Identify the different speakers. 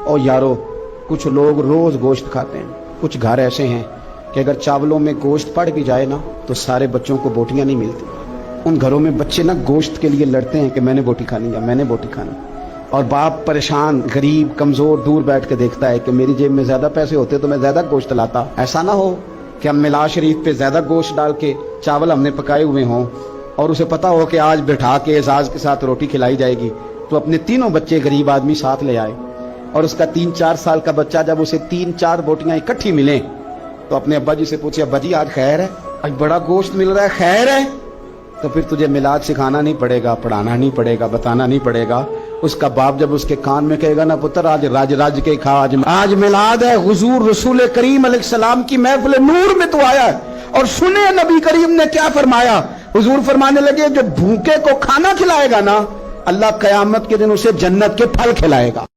Speaker 1: और यारो, कुछ लोग रोज गोश्त खाते हैं। कुछ घर ऐसे हैं कि अगर चावलों में गोश्त पड़ भी जाए ना तो सारे बच्चों को बोटियां नहीं मिलती। उन घरों में बच्चे ना गोश्त के लिए लड़ते हैं कि मैंने बोटी खानी या मैंने बोटी खानी, और बाप परेशान, गरीब, कमजोर दूर बैठ के देखता है कि मेरी जेब में ज्यादा पैसे होते तो मैं ज्यादा गोश्त लाता। ऐसा ना हो कि हम मिलाद शरीफ पे ज्यादा गोश्त डाल के चावल हमने पकाए हुए हों और उसे पता हो कि आज बैठा के एजाज के साथ रोटी खिलाई जाएगी, तो अपने तीनों बच्चे गरीब आदमी साथ ले आए और उसका 3-4 साल का बच्चा जब उसे 3-4 बोटियां इकट्ठी मिले तो अपने अब्बा जी से पूछे, अब्बा जी आज खैर है, आज बड़ा गोश्त मिल रहा है, खैर है? तो फिर तुझे मिलाद सिखाना नहीं पड़ेगा, पढ़ाना नहीं पड़ेगा, बताना नहीं पड़ेगा। उसका बाप जब उसके कान में कहेगा ना, पुत्र आज राज राज के खा, आज मिलाद है, हुजूर रसूल करीम अलैहिस्सलाम की महफिल नूर में तो आया है। और सुने नबी करीम ने क्या फरमाया। हुजूर फरमाने लगे, जो भूखे को खाना खिलाएगा ना, अल्लाह कयामत के दिन उसे जन्नत के फल खिलाएगा।